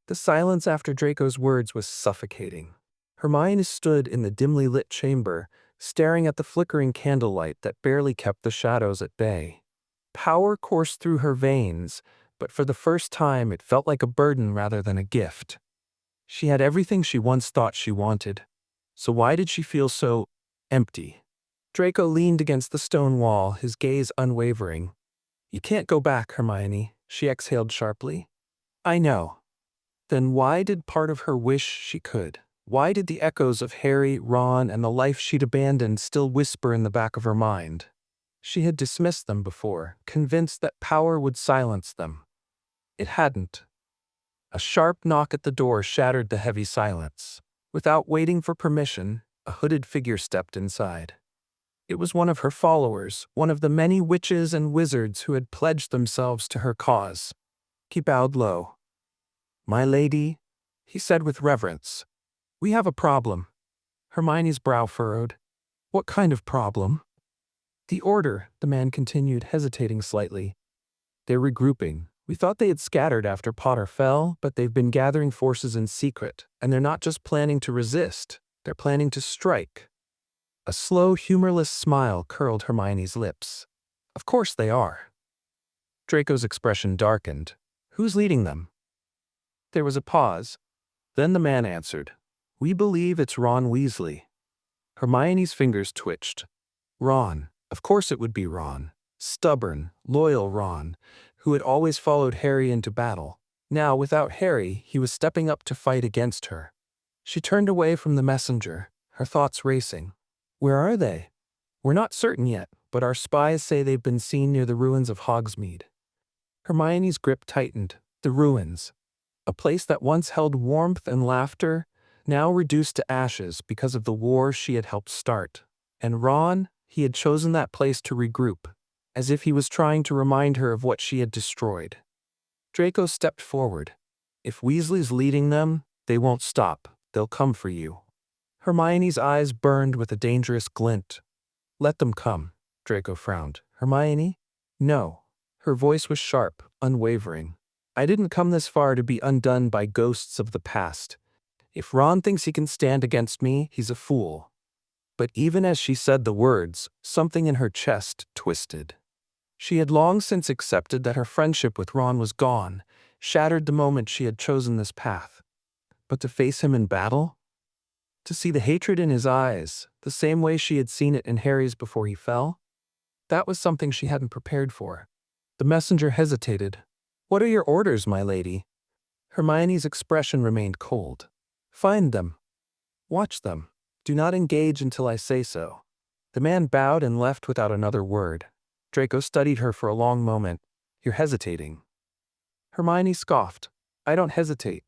The silence after Draco's words was suffocating. Hermione stood in the dimly lit chamber, staring at the flickering candlelight that barely kept the shadows at bay. Power coursed through her veins, but for the first time it felt like a burden rather than a gift. She had everything she once thought she wanted. So why did she feel so empty? Draco leaned against the stone wall, his gaze unwavering. "You can't go back, Hermione," she exhaled sharply. "I know." Then why did part of her wish she could? Why did the echoes of Harry, Ron, and the life she'd abandoned still whisper in the back of her mind? She had dismissed them before, convinced that power would silence them. It hadn't. A sharp knock at the door shattered the heavy silence. Without waiting for permission, a hooded figure stepped inside. It was one of her followers, one of the many witches and wizards who had pledged themselves to her cause. He bowed low. "My lady," he said with reverence, "we have a problem." Hermione's brow furrowed. "What kind of problem?" "The Order," the man continued, hesitating slightly. "They're regrouping. We thought they had scattered after Potter fell, but they've been gathering forces in secret, and they're not just planning to resist, they're planning to strike." A slow, humorless smile curled Hermione's lips. "Of course they are." Draco's expression darkened. "Who's leading them?" There was a pause. Then the man answered. "We believe it's Ron Weasley." Hermione's fingers twitched. Ron. Of course it would be Ron. Stubborn, loyal Ron, who had always followed Harry into battle. Now, without Harry, he was stepping up to fight against her. She turned away from the messenger, her thoughts racing. "Where are they?" "We're not certain yet, but our spies say they've been seen near the ruins of Hogsmeade." Hermione's grip tightened. The ruins. A place that once held warmth and laughter, now reduced to ashes because of the war she had helped start. And Ron, he had chosen that place to regroup, as if he was trying to remind her of what she had destroyed. Draco stepped forward. "If Weasley's leading them, they won't stop. They'll come for you." Hermione's eyes burned with a dangerous glint. "Let them come," Draco frowned. "Hermione?" "No." Her voice was sharp, unwavering. "I didn't come this far to be undone by ghosts of the past. If Ron thinks he can stand against me, he's a fool." But even as she said the words, something in her chest twisted. She had long since accepted that her friendship with Ron was gone, shattered the moment she had chosen this path. But to face him in battle? To see the hatred in his eyes, the same way she had seen it in Harry's before he fell? That was something she hadn't prepared for. The messenger hesitated. "What are your orders, my lady?" Hermione's expression remained cold. "Find them. Watch them. Do not engage until I say so." The man bowed and left without another word. Draco studied her for a long moment. "You're hesitating." Hermione scoffed. "I don't hesitate."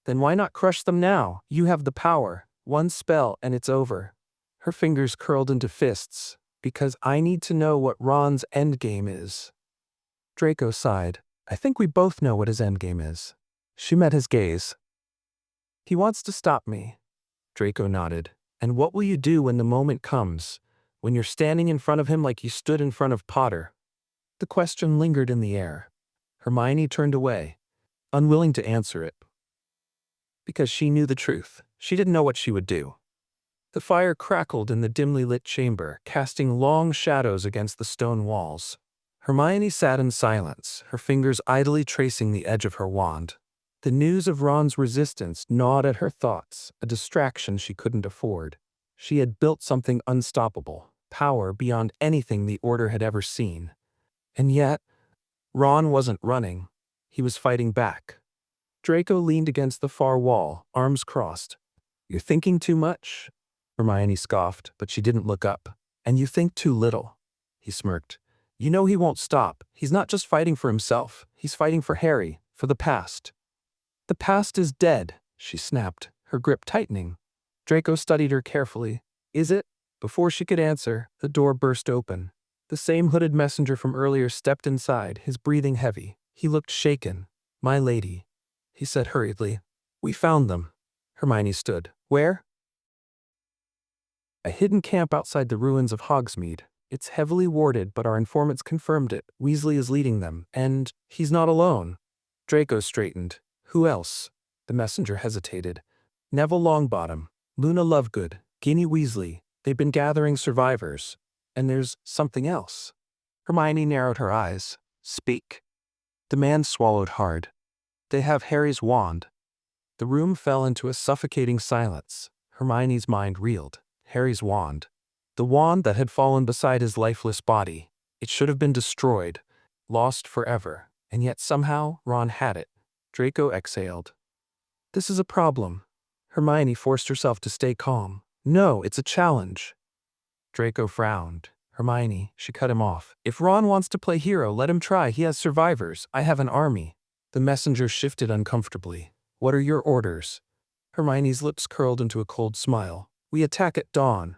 "Then why not crush them now? You have the power. One spell and it's over." Her fingers curled into fists. "Because I need to know what Ron's endgame is." Draco sighed. "I think we both know what his endgame is." She met his gaze. "He wants to stop me." Draco nodded. "And what will you do when the moment comes? When you're standing in front of him like you stood in front of Potter?" The question lingered in the air. Hermione turned away, unwilling to answer it. Because she knew the truth. She didn't know what she would do. The fire crackled in the dimly lit chamber, casting long shadows against the stone walls. Hermione sat in silence, her fingers idly tracing the edge of her wand. The news of Ron's resistance gnawed at her thoughts, a distraction she couldn't afford. She had built something unstoppable, power beyond anything the Order had ever seen. And yet, Ron wasn't running. He was fighting back. Draco leaned against the far wall, arms crossed. "You're thinking too much?" Hermione scoffed, but she didn't look up. "And you think too little." He smirked. "You know he won't stop. He's not just fighting for himself. He's fighting for Harry, for the past." "The past is dead," she snapped, her grip tightening. Draco studied her carefully. "Is it?" Before she could answer, the door burst open. The same hooded messenger from earlier stepped inside, his breathing heavy. He looked shaken. "My lady," he said hurriedly. "We found them." Hermione stood. "Where?" "A hidden camp outside the ruins of Hogsmeade. It's heavily warded, but our informants confirmed it. Weasley is leading them, and he's not alone." Draco straightened. "Who else?" The messenger hesitated. Neville Longbottom, Luna Lovegood, Ginny Weasley, they've been gathering survivors. And there's something else. Hermione narrowed her eyes. Speak. The man swallowed hard. They have Harry's wand. The room fell into a suffocating silence. Hermione's mind reeled. Harry's wand. The wand that had fallen beside his lifeless body. It should have been destroyed, lost forever, and yet somehow Ron had it. Draco exhaled. This is a problem. Hermione forced herself to stay calm. No, it's a challenge. Draco frowned. Hermione, she cut him off. If Ron wants to play hero, let him try. He has survivors. I have an army. The messenger shifted uncomfortably. What are your orders? Hermione's lips curled into a cold smile. We attack at dawn.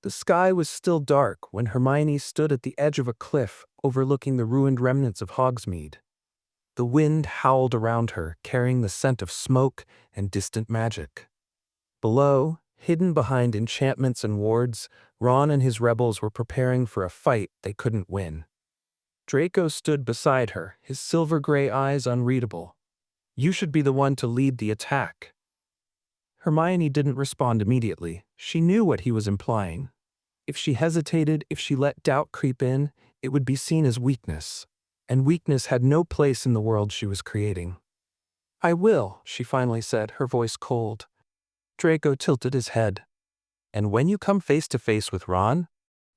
The sky was still dark when Hermione stood at the edge of a cliff overlooking the ruined remnants of Hogsmeade. The wind howled around her, carrying the scent of smoke and distant magic. Below, hidden behind enchantments and wards, Ron and his rebels were preparing for a fight they couldn't win. Draco stood beside her, his silver-gray eyes unreadable. You should be the one to lead the attack. Hermione didn't respond immediately. She knew what he was implying. If she hesitated, if she let doubt creep in, it would be seen as weakness. And weakness had no place in the world she was creating. I will, she finally said, her voice cold. Draco tilted his head. And when you come face to face with Ron,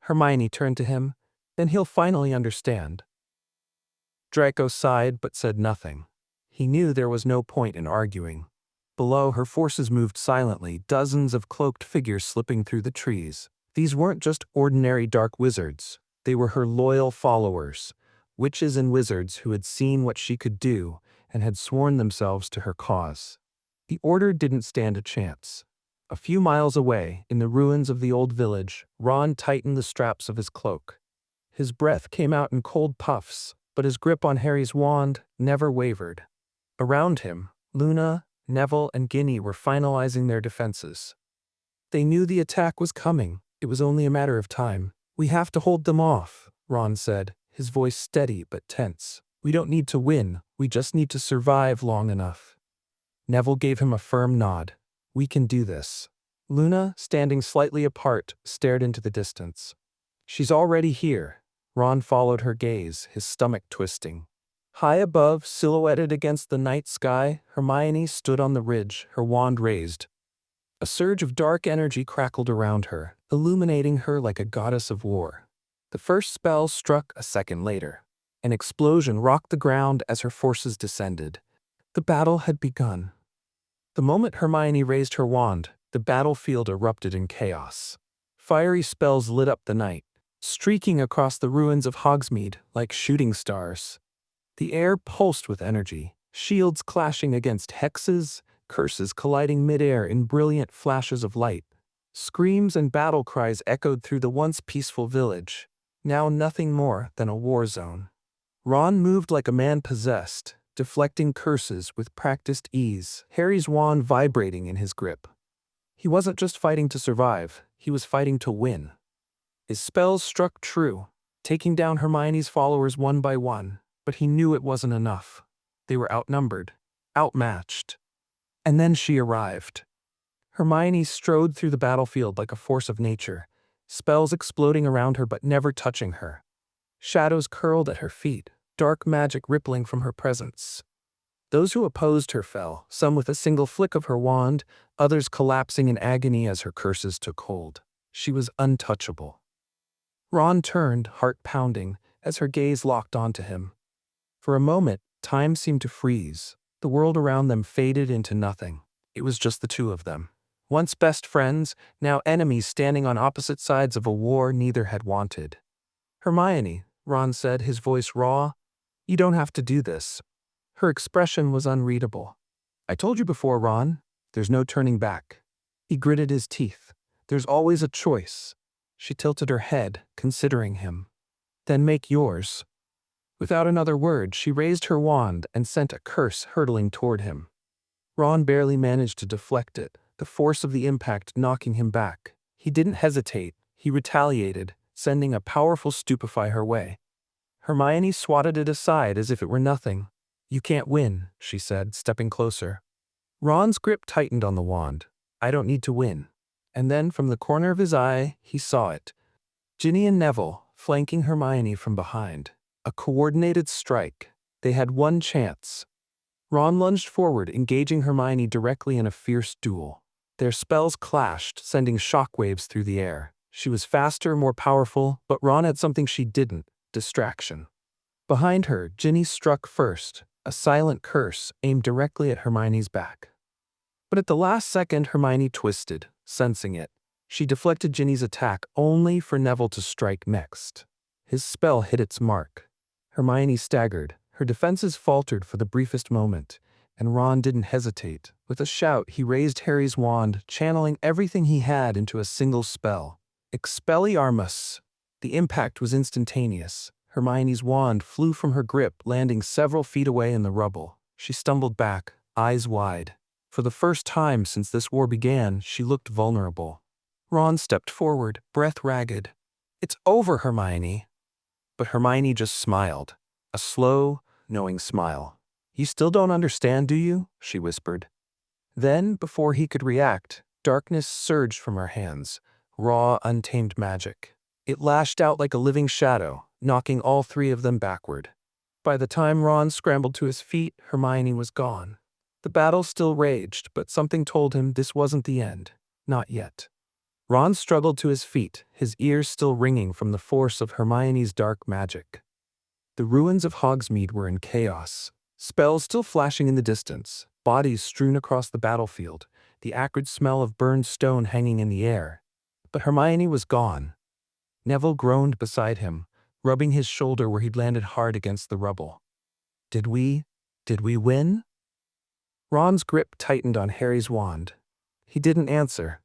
Hermione turned to him, then he'll finally understand. Draco sighed but said nothing. He knew there was no point in arguing. Below, her forces moved silently, dozens of cloaked figures slipping through the trees. These weren't just ordinary dark wizards. They were her loyal followers, witches and wizards who had seen what she could do and had sworn themselves to her cause. The order didn't stand a chance. A few miles away, in the ruins of the old village, Ron tightened the straps of his cloak. His breath came out in cold puffs, but his grip on Harry's wand never wavered. Around him, Luna, Neville, and Ginny were finalizing their defenses. They knew the attack was coming. It was only a matter of time. We have to hold them off, Ron said, his voice steady but tense. We don't need to win. We just need to survive long enough. Neville gave him a firm nod. We can do this. Luna, standing slightly apart, stared into the distance. She's already here. Ron followed her gaze, his stomach twisting. High above, silhouetted against the night sky, Hermione stood on the ridge, her wand raised. A surge of dark energy crackled around her, illuminating her like a goddess of war. The first spell struck a second later. An explosion rocked the ground as her forces descended. The battle had begun. The moment Hermione raised her wand, the battlefield erupted in chaos. Fiery spells lit up the night, streaking across the ruins of Hogsmeade like shooting stars. The air pulsed with energy, shields clashing against hexes, curses colliding midair in brilliant flashes of light. Screams and battle cries echoed through the once peaceful village, now nothing more than a war zone. Ron moved like a man possessed, deflecting curses with practiced ease, Harry's wand vibrating in his grip. He wasn't just fighting to survive, he was fighting to win. His spells struck true, taking down Hermione's followers one by one, but he knew it wasn't enough. They were outnumbered, outmatched. And then she arrived. Hermione strode through the battlefield like a force of nature, spells exploding around her but never touching her. Shadows curled at her feet, dark magic rippling from her presence. Those who opposed her fell, some with a single flick of her wand, others collapsing in agony as her curses took hold. She was untouchable. Ron turned, heart pounding, as her gaze locked onto him. For a moment, time seemed to freeze. The world around them faded into nothing. It was just the two of them. Once best friends, now enemies standing on opposite sides of a war neither had wanted. Hermione, Ron said, his voice raw, you don't have to do this. Her expression was unreadable. I told you before, Ron, there's no turning back. He gritted his teeth. There's always a choice. She tilted her head, considering him. Then make yours. Without another word, she raised her wand and sent a curse hurtling toward him. Ron barely managed to deflect it, the force of the impact knocking him back. He didn't hesitate. He retaliated, sending a powerful stupefy her way. Hermione swatted it aside as if it were nothing. You can't win, she said, stepping closer. Ron's grip tightened on the wand. I don't need to win. And then, from the corner of his eye, he saw it. Ginny and Neville, flanking Hermione from behind. A coordinated strike. They had one chance. Ron lunged forward, engaging Hermione directly in a fierce duel. Their spells clashed, sending shockwaves through the air. She was faster, more powerful, but Ron had something she didn't: distraction. Behind her, Ginny struck first, a silent curse aimed directly at Hermione's back. But at the last second, Hermione twisted, sensing it. She deflected Ginny's attack only for Neville to strike next. His spell hit its mark. Hermione staggered. Her defenses faltered for the briefest moment, and Ron didn't hesitate. With a shout, he raised Harry's wand, channeling everything he had into a single spell. Expelliarmus! The impact was instantaneous. Hermione's wand flew from her grip, landing several feet away in the rubble. She stumbled back, eyes wide. For the first time since this war began, she looked vulnerable. Ron stepped forward, breath ragged. "It's over, Hermione." But Hermione just smiled. A slow, knowing smile. "You still don't understand, do you?" she whispered. Then, before he could react, darkness surged from her hands. Raw, untamed magic. It lashed out like a living shadow, knocking all three of them backward. By the time Ron scrambled to his feet, Hermione was gone. The battle still raged, but something told him this wasn't the end. Not yet. Ron struggled to his feet, his ears still ringing from the force of Hermione's dark magic. The ruins of Hogsmeade were in chaos, spells still flashing in the distance, bodies strewn across the battlefield, the acrid smell of burned stone hanging in the air. But Hermione was gone. Neville groaned beside him, rubbing his shoulder where he'd landed hard against the rubble. Did we win?" Ron's grip tightened on Harry's wand. He didn't answer.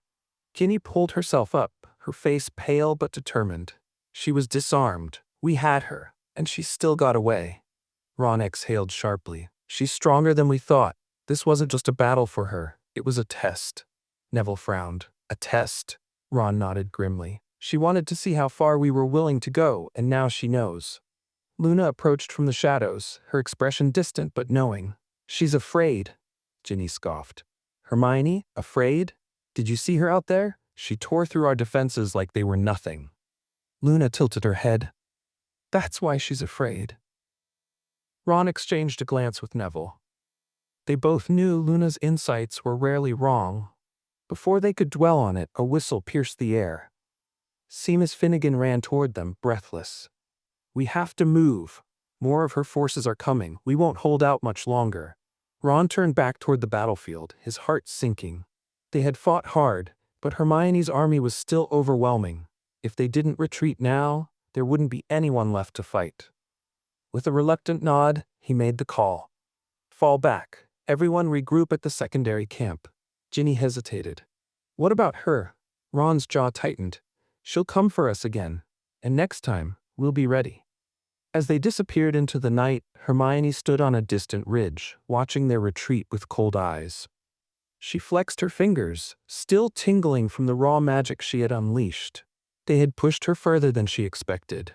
Ginny pulled herself up, her face pale but determined. She was disarmed. We had her, and she still got away. Ron exhaled sharply. "She's stronger than we thought. This wasn't just a battle for her. It was a test." Neville frowned. "A test?" Ron nodded grimly. "She wanted to see how far we were willing to go, and now she knows." Luna approached from the shadows, her expression distant but knowing. "She's afraid," Ginny scoffed. "Hermione? Afraid? Did you see her out there? She tore through our defenses like they were nothing." Luna tilted her head. "That's why she's afraid." Ron exchanged a glance with Neville. They both knew Luna's insights were rarely wrong. Before they could dwell on it, a whistle pierced the air. Seamus Finnegan ran toward them, breathless. "We have to move. More of her forces are coming. We won't hold out much longer." Ron turned back toward the battlefield, his heart sinking. They had fought hard, but Hermione's army was still overwhelming. If they didn't retreat now, there wouldn't be anyone left to fight. With a reluctant nod, he made the call. "Fall back. Everyone regroup at the secondary camp." Ginny hesitated. "What about her?" Ron's jaw tightened. "She'll come for us again. And next time, we'll be ready." As they disappeared into the night, Hermione stood on a distant ridge, watching their retreat with cold eyes. She flexed her fingers, still tingling from the raw magic she had unleashed. They had pushed her further than she expected.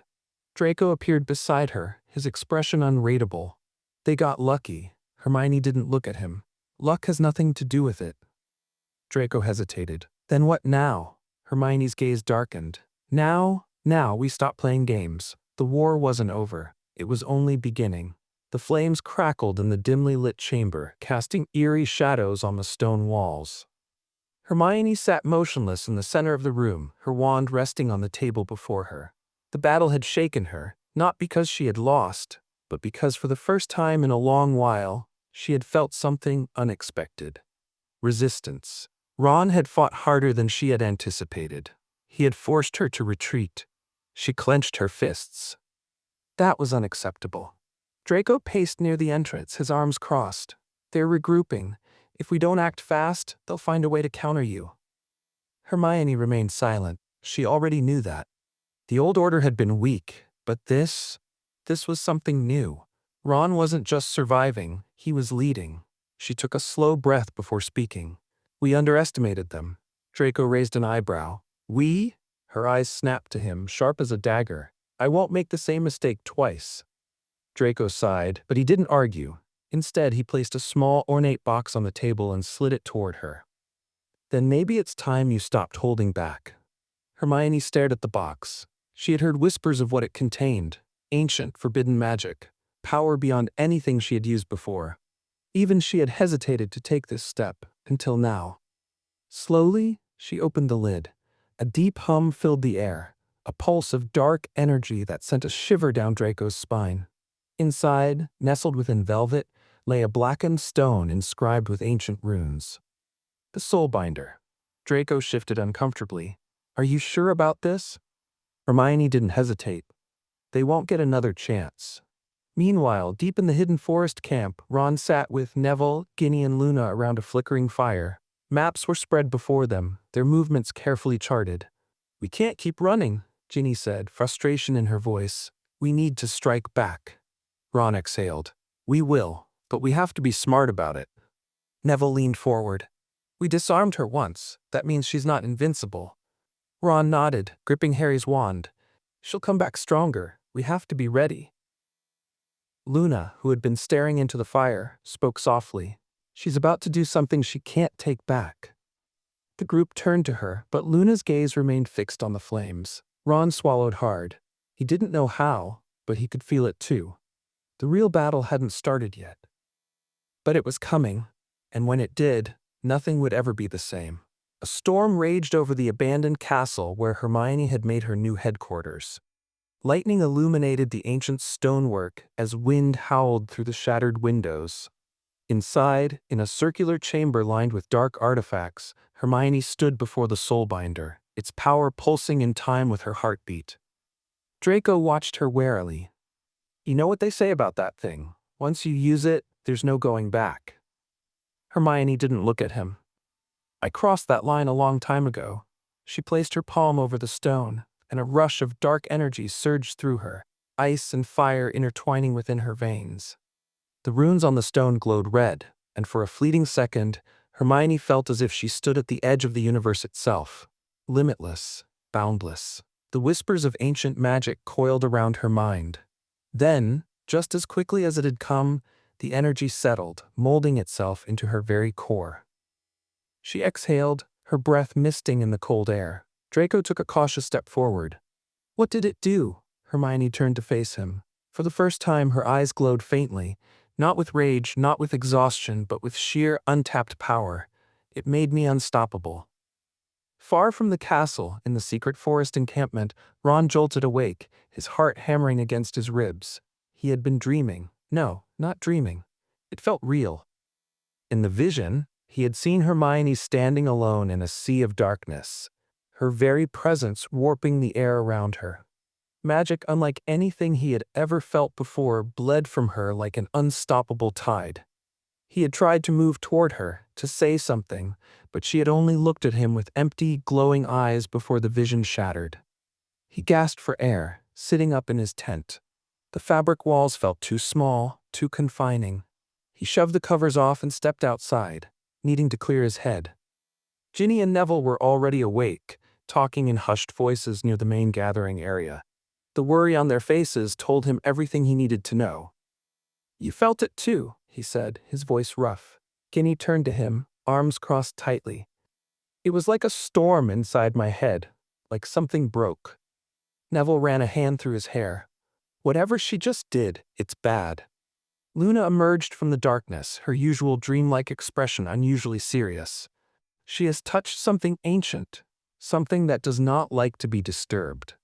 Draco appeared beside her, his expression unreadable. They got lucky. Hermione didn't look at him. "Luck has nothing to do with it." Draco hesitated. "Then what now?" Hermione's gaze darkened. Now we stopped playing games. The war wasn't over. It was only beginning." The flames crackled in the dimly lit chamber, casting eerie shadows on the stone walls. Hermione sat motionless in the center of the room, her wand resting on the table before her. The battle had shaken her, not because she had lost, but because for the first time in a long while, she had felt something unexpected. Resistance. Ron had fought harder than she had anticipated. He had forced her to retreat. She clenched her fists. That was unacceptable. Draco paced near the entrance, his arms crossed. "They're regrouping. If we don't act fast, they'll find a way to counter you." Hermione remained silent. She already knew that. The old order had been weak, but this was something new. Ron wasn't just surviving, he was leading. She took a slow breath before speaking. "We underestimated them." Draco raised an eyebrow. "We?" Her eyes snapped to him, sharp as a dagger. "I won't make the same mistake twice." Draco sighed, but he didn't argue. Instead, he placed a small, ornate box on the table and slid it toward her. Then maybe it's time you stopped holding back. Hermione stared at the box. She had heard whispers of what it contained: ancient, forbidden magic, power beyond anything she had used before. Even she had hesitated to take this step, until now. Slowly, she opened the lid. A deep hum filled the air, a pulse of dark energy that sent a shiver down Draco's spine. Inside, nestled within velvet, lay a blackened stone inscribed with ancient runes. The Soulbinder. Draco shifted uncomfortably. Are you sure about this? Hermione didn't hesitate. They won't get another chance. Meanwhile, deep in the hidden forest camp, Ron sat with Neville, Ginny, and Luna around a flickering fire. Maps were spread before them, their movements carefully charted. We can't keep running, Ginny said, frustration in her voice. We need to strike back. Ron exhaled. We will, but we have to be smart about it. Neville leaned forward. We disarmed her once. That means she's not invincible. Ron nodded, gripping Harry's wand. She'll come back stronger. We have to be ready. Luna, who had been staring into the fire, spoke softly. She's about to do something she can't take back. The group turned to her, but Luna's gaze remained fixed on the flames. Ron swallowed hard. He didn't know how, but he could feel it too. The real battle hadn't started yet. But it was coming, and when it did, nothing would ever be the same. A storm raged over the abandoned castle where Hermione had made her new headquarters. Lightning illuminated the ancient stonework as wind howled through the shattered windows. Inside, in a circular chamber lined with dark artifacts, Hermione stood before the Soulbinder, its power pulsing in time with her heartbeat. Draco watched her warily. You know what they say about that thing? Once you use it, there's no going back. Hermione didn't look at him. I crossed that line a long time ago. She placed her palm over the stone, and a rush of dark energy surged through her, ice and fire intertwining within her veins. The runes on the stone glowed red, and for a fleeting second, Hermione felt as if she stood at the edge of the universe itself. Limitless, boundless. The whispers of ancient magic coiled around her mind. Then, just as quickly as it had come, the energy settled, molding itself into her very core. She exhaled, her breath misting in the cold air. Draco took a cautious step forward. What did it do? Hermione turned to face him. For the first time, her eyes glowed faintly, not with rage, not with exhaustion, but with sheer, untapped power. It made me unstoppable. Far from the castle, in the secret forest encampment, Ron jolted awake, his heart hammering against his ribs. He had been dreaming. No, not dreaming. It felt real. In the vision, he had seen Hermione standing alone in a sea of darkness, her very presence warping the air around her. Magic unlike anything he had ever felt before bled from her like an unstoppable tide. He had tried to move toward her, to say something, but she had only looked at him with empty, glowing eyes before the vision shattered. He gasped for air, sitting up in his tent. The fabric walls felt too small, too confining. He shoved the covers off and stepped outside, needing to clear his head. Ginny and Neville were already awake, talking in hushed voices near the main gathering area. The worry on their faces told him everything he needed to know. You felt it too, he said, his voice rough. Ginny turned to him, arms crossed tightly. It was like a storm inside my head, like something broke. Neville ran a hand through his hair. Whatever she just did, it's bad. Luna emerged from the darkness, her usual dreamlike expression unusually serious. She has touched something ancient, something that does not like to be disturbed.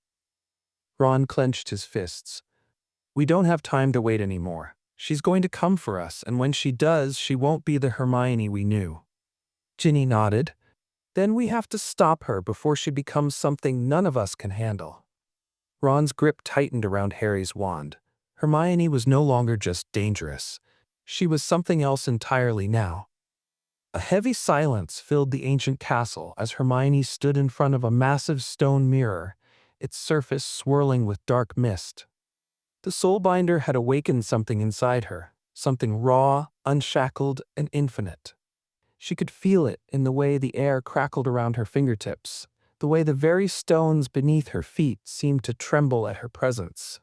Ron clenched his fists. We don't have time to wait anymore. She's going to come for us, and when she does, she won't be the Hermione we knew. Ginny nodded. Then we have to stop her before she becomes something none of us can handle. Ron's grip tightened around Harry's wand. Hermione was no longer just dangerous. She was something else entirely now. A heavy silence filled the ancient castle as Hermione stood in front of a massive stone mirror, its surface swirling with dark mist. The Soulbinder had awakened something inside her, something raw, unshackled, and infinite. She could feel it in the way the air crackled around her fingertips, the way the very stones beneath her feet seemed to tremble at her presence.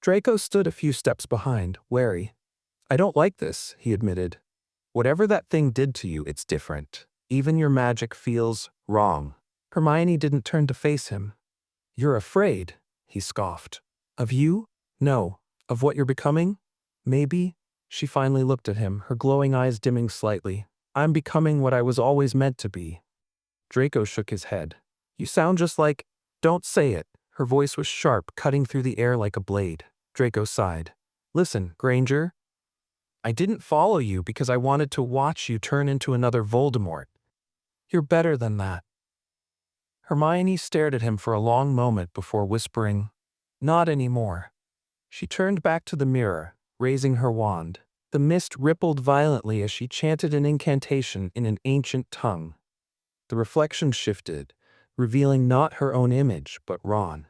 Draco stood a few steps behind, wary. I don't like this, he admitted. Whatever that thing did to you, it's different. Even your magic feels wrong. Hermione didn't turn to face him. You're afraid, he scoffed. Of you? No. Of what you're becoming? Maybe. She finally looked at him, her glowing eyes dimming slightly. I'm becoming what I was always meant to be. Draco shook his head. You sound just like… Don't say it. Her voice was sharp, cutting through the air like a blade. Draco sighed. Listen, Granger. I didn't follow you because I wanted to watch you turn into another Voldemort. You're better than that. Hermione stared at him for a long moment before whispering, Not anymore. She turned back to the mirror, raising her wand. The mist rippled violently as she chanted an incantation in an ancient tongue. The reflection shifted, revealing not her own image, but Ron.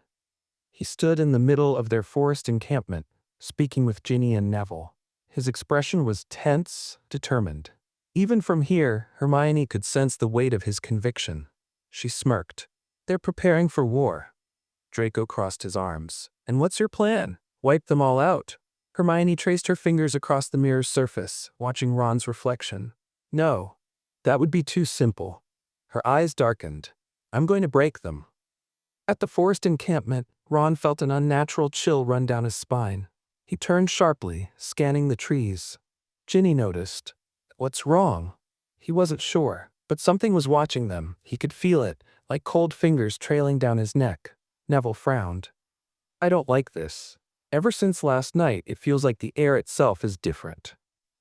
He stood in the middle of their forest encampment, speaking with Ginny and Neville. His expression was tense, determined. Even from here, Hermione could sense the weight of his conviction. She smirked. They're preparing for war. Draco crossed his arms. And what's your plan? Wipe them all out. Hermione traced her fingers across the mirror's surface, watching Ron's reflection. No, that would be too simple. Her eyes darkened. I'm going to break them. At the forest encampment, Ron felt an unnatural chill run down his spine. He turned sharply, scanning the trees. Ginny noticed. What's wrong? He wasn't sure, but something was watching them. He could feel it, like cold fingers trailing down his neck. Neville frowned. I don't like this. Ever since last night, it feels like the air itself is different.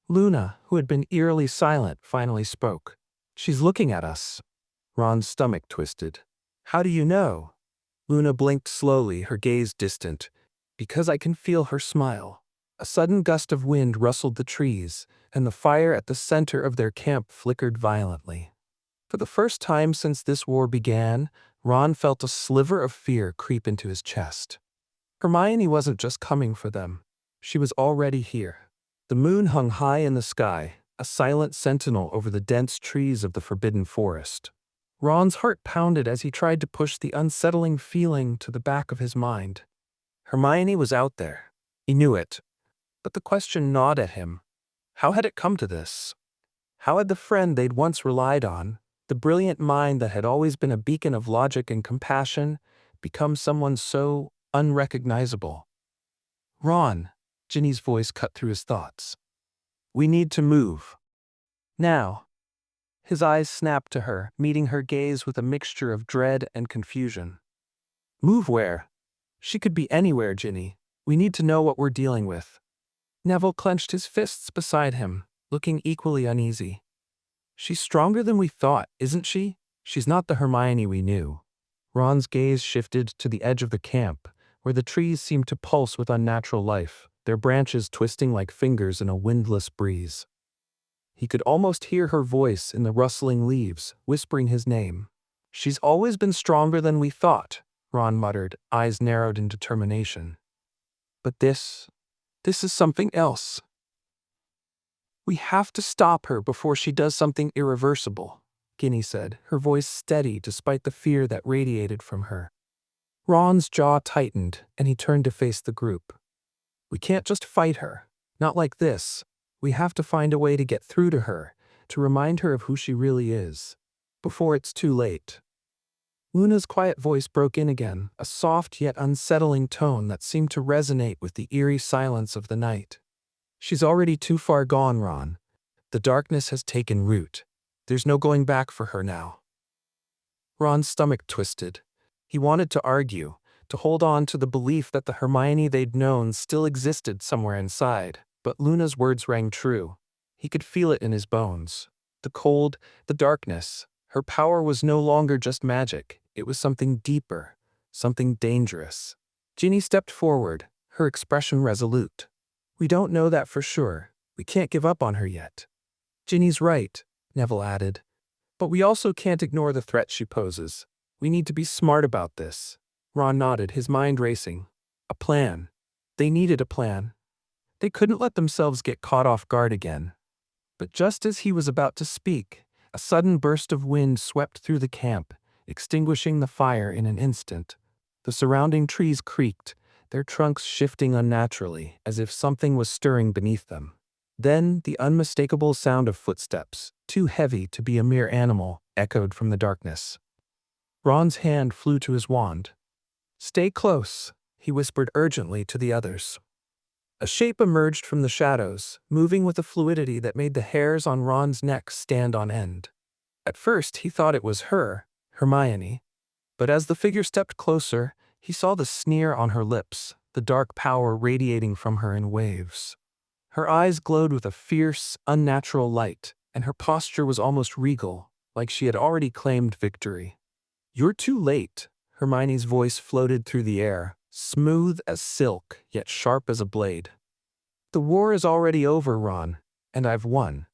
Luna, who had been eerily silent, finally spoke. She's looking at us. Ron's stomach twisted. How do you know? Luna blinked slowly, her gaze distant. Because I can feel her smile. A sudden gust of wind rustled the trees, and the fire at the center of their camp flickered violently. For the first time since this war began, Ron felt a sliver of fear creep into his chest. Hermione wasn't just coming for them. She was already here. The moon hung high in the sky, a silent sentinel over the dense trees of the forbidden forest. Ron's heart pounded as he tried to push the unsettling feeling to the back of his mind. Hermione was out there. He knew it. But the question gnawed at him. How had it come to this? How had the friend they'd once relied on, the brilliant mind that had always been a beacon of logic and compassion, become someone so unrecognizable? Ron, Ginny's voice cut through his thoughts. We need to move. Now. His eyes snapped to her, meeting her gaze with a mixture of dread and confusion. Move where? She could be anywhere, Ginny. We need to know what we're dealing with. Neville clenched his fists beside him, looking equally uneasy. She's stronger than we thought, isn't she? She's not the Hermione we knew. Ron's gaze shifted to the edge of the camp, where the trees seemed to pulse with unnatural life, their branches twisting like fingers in a windless breeze. He could almost hear her voice in the rustling leaves, whispering his name. She's always been stronger than we thought, Ron muttered, eyes narrowed in determination. But this is something else. We have to stop her before she does something irreversible, Ginny said, her voice steady despite the fear that radiated from her. Ron's jaw tightened, and he turned to face the group. We can't just fight her. Not like this. We have to find a way to get through to her, to remind her of who she really is, before it's too late. Luna's quiet voice broke in again, a soft yet unsettling tone that seemed to resonate with the eerie silence of the night. She's already too far gone, Ron. The darkness has taken root. There's no going back for her now. Ron's stomach twisted. He wanted to argue, to hold on to the belief that the Hermione they'd known still existed somewhere inside, but Luna's words rang true. He could feel it in his bones. The cold, the darkness. Her power was no longer just magic. It was something deeper, something dangerous. Ginny stepped forward, her expression resolute. We don't know that for sure. We can't give up on her yet. Ginny's right, Neville added. But we also can't ignore the threat she poses. We need to be smart about this. Ron nodded, his mind racing. A plan. They needed a plan. They couldn't let themselves get caught off guard again. But just as he was about to speak, a sudden burst of wind swept through the camp, extinguishing the fire in an instant. The surrounding trees creaked, their trunks shifting unnaturally, as if something was stirring beneath them. Then the unmistakable sound of footsteps, too heavy to be a mere animal, echoed from the darkness. Ron's hand flew to his wand. "Stay close," he whispered urgently to the others. A shape emerged from the shadows, moving with a fluidity that made the hairs on Ron's neck stand on end. At first he thought it was her, Hermione, but as the figure stepped closer, he saw the sneer on her lips, the dark power radiating from her in waves. Her eyes glowed with a fierce, unnatural light, and her posture was almost regal, like she had already claimed victory. "You're too late," Hermione's voice floated through the air, smooth as silk, yet sharp as a blade. "The war is already over, Ron, and I've won."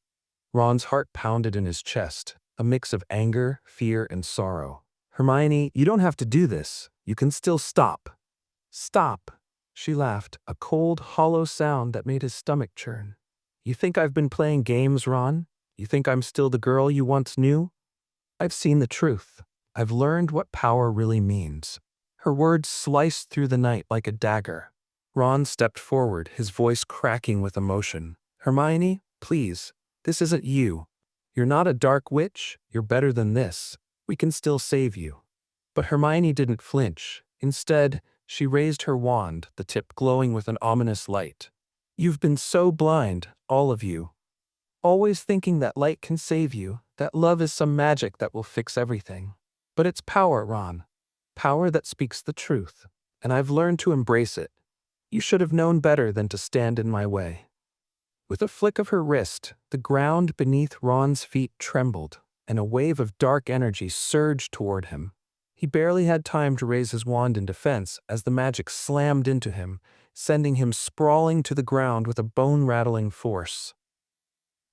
Ron's heart pounded in his chest, a mix of anger, fear, and sorrow. "Hermione, you don't have to do this. You can still stop." "Stop," she laughed, a cold, hollow sound that made his stomach churn. "You think I've been playing games, Ron? You think I'm still the girl you once knew? I've seen the truth. I've learned what power really means." Her words sliced through the night like a dagger. Ron stepped forward, his voice cracking with emotion. "Hermione, please, this isn't you. You're not a dark witch. You're better than this. We can still save you." But Hermione didn't flinch. Instead, she raised her wand, the tip glowing with an ominous light. "You've been so blind, all of you. Always thinking that light can save you, that love is some magic that will fix everything. But it's power, Ron. Power that speaks the truth. And I've learned to embrace it. You should have known better than to stand in my way." With a flick of her wrist, the ground beneath Ron's feet trembled, and a wave of dark energy surged toward him. He barely had time to raise his wand in defense as the magic slammed into him, sending him sprawling to the ground with a bone-rattling force.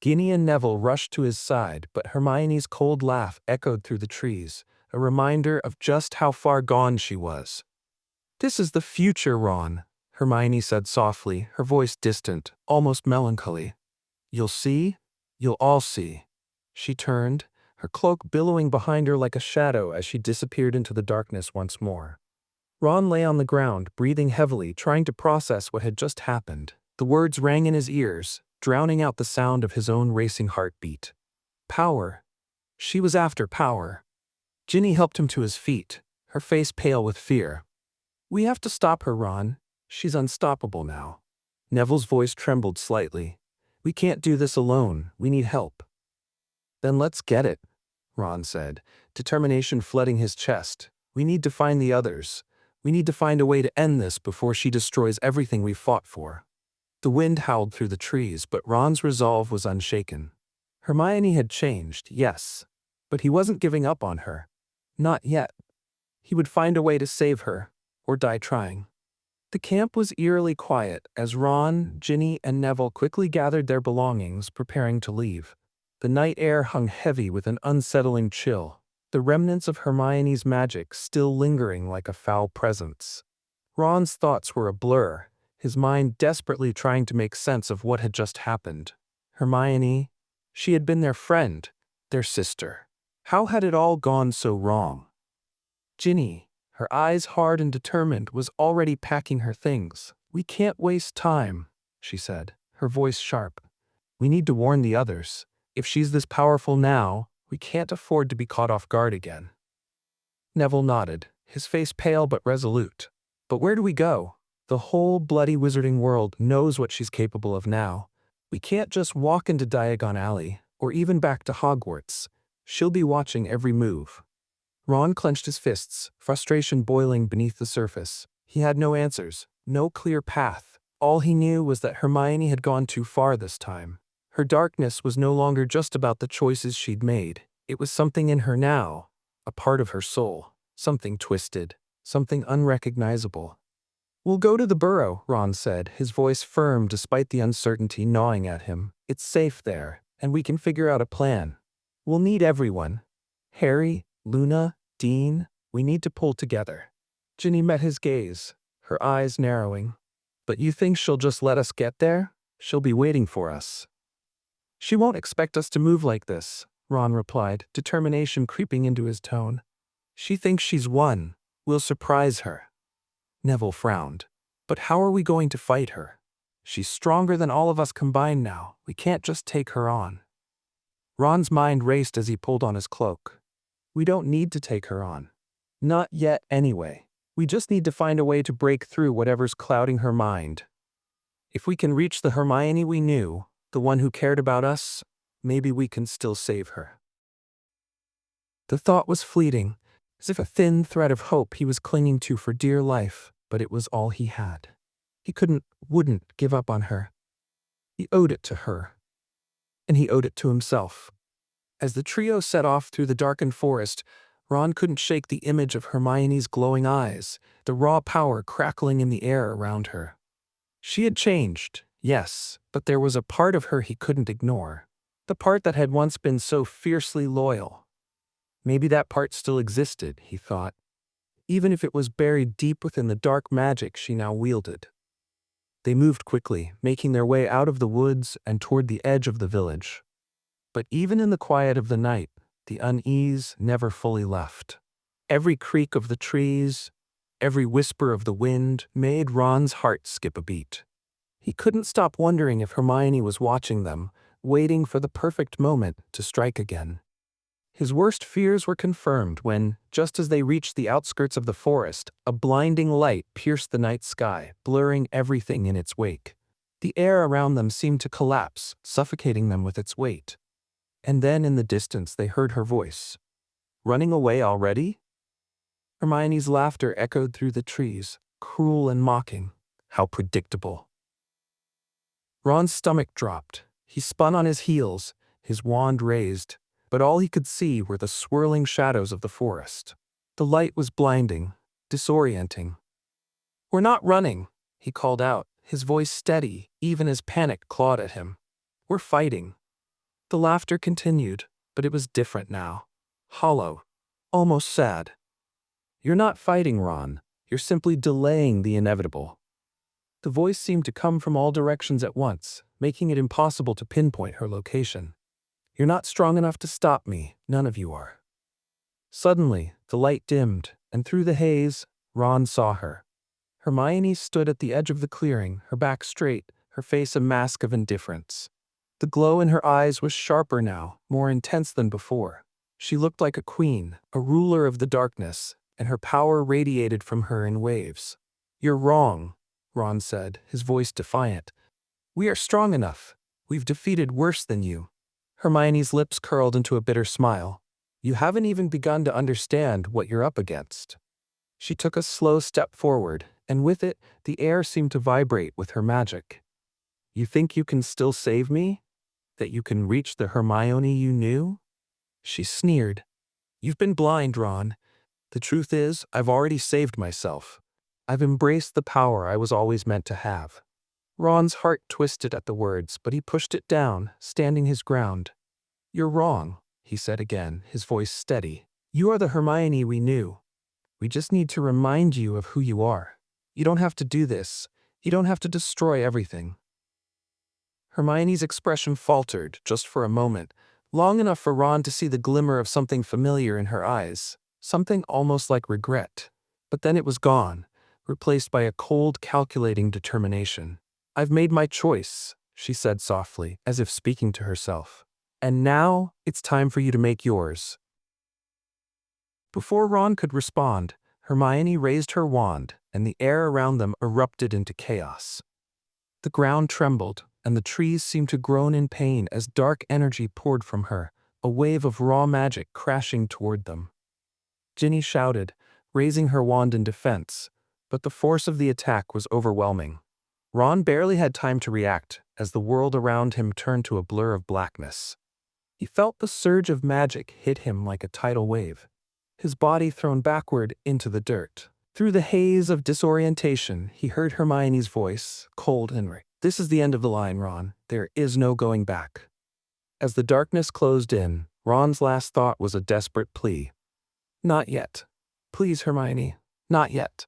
Ginny and Neville rushed to his side, but Hermione's cold laugh echoed through the trees, a reminder of just how far gone she was. "This is the future, Ron," Hermione said softly, her voice distant, almost melancholy. "You'll see. You'll all see." She turned, her cloak billowing behind her like a shadow as she disappeared into the darkness once more. Ron lay on the ground, breathing heavily, trying to process what had just happened. The words rang in his ears, drowning out the sound of his own racing heartbeat. Power. She was after power. Ginny helped him to his feet, her face pale with fear. "We have to stop her, Ron. She's unstoppable now." Neville's voice trembled slightly. "We can't do this alone. We need help." "Then let's get it," Ron said, determination flooding his chest. "We need to find the others. We need to find a way to end this before she destroys everything we've fought for." The wind howled through the trees, but Ron's resolve was unshaken. Hermione had changed, yes, but he wasn't giving up on her. Not yet. He would find a way to save her, or die trying. The camp was eerily quiet as Ron, Ginny, and Neville quickly gathered their belongings, preparing to leave. The night air hung heavy with an unsettling chill, the remnants of Hermione's magic still lingering like a foul presence. Ron's thoughts were a blur, his mind desperately trying to make sense of what had just happened. Hermione, she had been their friend, their sister. How had it all gone so wrong? Ginny, her eyes hard and determined, was already packing her things. "We can't waste time," she said, her voice sharp. "We need to warn the others. If she's this powerful now, we can't afford to be caught off guard again." Neville nodded, his face pale but resolute. "But where do we go? The whole bloody wizarding world knows what she's capable of now. We can't just walk into Diagon Alley, or even back to Hogwarts. She'll be watching every move." Ron clenched his fists, frustration boiling beneath the surface. He had no answers, no clear path. All he knew was that Hermione had gone too far this time. Her darkness was no longer just about the choices she'd made. It was something in her now, a part of her soul, something twisted, something unrecognizable. "We'll go to the burrow," Ron said, his voice firm despite the uncertainty gnawing at him. "It's safe there, and we can figure out a plan. We'll need everyone. Harry, Luna, Dean, we need to pull together." Ginny met his gaze, her eyes narrowing. "But you think she'll just let us get there? She'll be waiting for us." "She won't expect us to move like this," Ron replied, determination creeping into his tone. "She thinks she's won. We'll surprise her." Neville frowned. "But how are we going to fight her? She's stronger than all of us combined now. We can't just take her on. Ron's mind raced as he pulled on his cloak. We don't need to take her on. Not yet, anyway. We just need to find a way to break through whatever's clouding her mind. If we can reach the Hermione we knew, the one who cared about us, maybe we can still save her. The thought was fleeting, as if a thin thread of hope he was clinging to for dear life, but it was all he had. He wouldn't give up on her. He owed it to her. And he owed it to himself. As the trio set off through the darkened forest, Ron couldn't shake the image of Hermione's glowing eyes, the raw power crackling in the air around her. She had changed, yes, but there was a part of her he couldn't ignore. The part that had once been so fiercely loyal. Maybe that part still existed, he thought, even if it was buried deep within the dark magic she now wielded. They moved quickly, making their way out of the woods and toward the edge of the village. But even in the quiet of the night, the unease never fully left. Every creak of the trees, every whisper of the wind made Ron's heart skip a beat. He couldn't stop wondering if Hermione was watching them, waiting for the perfect moment to strike again. His worst fears were confirmed when, just as they reached the outskirts of the forest, a blinding light pierced the night sky, blurring everything in its wake. The air around them seemed to collapse, suffocating them with its weight. And then in the distance they heard her voice. Running away already? Hermione's laughter echoed through the trees, cruel and mocking. How predictable. Ron's stomach dropped. He spun on his heels, his wand raised, but all he could see were the swirling shadows of the forest. The light was blinding, disorienting. "We're not running," he called out, his voice steady, even as panic clawed at him. "We're fighting." The laughter continued, but it was different now. Hollow. Almost sad. "You're not fighting, Ron. You're simply delaying the inevitable." The voice seemed to come from all directions at once, making it impossible to pinpoint her location. "You're not strong enough to stop me. None of you are." Suddenly, the light dimmed, and through the haze, Ron saw her. Hermione stood at the edge of the clearing, her back straight, her face a mask of indifference. The glow in her eyes was sharper now, more intense than before. She looked like a queen, a ruler of the darkness, and her power radiated from her in waves. "You're wrong," Ron said, his voice defiant. "We are strong enough. We've defeated worse than you." Hermione's lips curled into a bitter smile. "You haven't even begun to understand what you're up against." She took a slow step forward, and with it, the air seemed to vibrate with her magic. "You think you can still save me? That you can reach the Hermione you knew?" She sneered. "You've been blind, Ron. The truth is, I've already saved myself. I've embraced the power I was always meant to have." Ron's heart twisted at the words, but he pushed it down, standing his ground. "You're wrong," he said again, his voice steady. "You are the Hermione we knew. We just need to remind you of who you are. You don't have to do this. You don't have to destroy everything." Hermione's expression faltered, just for a moment, long enough for Ron to see the glimmer of something familiar in her eyes, something almost like regret. But then it was gone, replaced by a cold, calculating determination. "I've made my choice," she said softly, as if speaking to herself. "And now, it's time for you to make yours." Before Ron could respond, Hermione raised her wand, and the air around them erupted into chaos. The ground trembled, and the trees seemed to groan in pain as dark energy poured from her, a wave of raw magic crashing toward them. Ginny shouted, raising her wand in defense, but the force of the attack was overwhelming. Ron barely had time to react as the world around him turned to a blur of blackness. He felt the surge of magic hit him like a tidal wave, his body thrown backward into the dirt. Through the haze of disorientation, he heard Hermione's voice, cold and right. "This is the end of the line, Ron. There is no going back." As the darkness closed in, Ron's last thought was a desperate plea. "Not yet. Please, Hermione, not yet."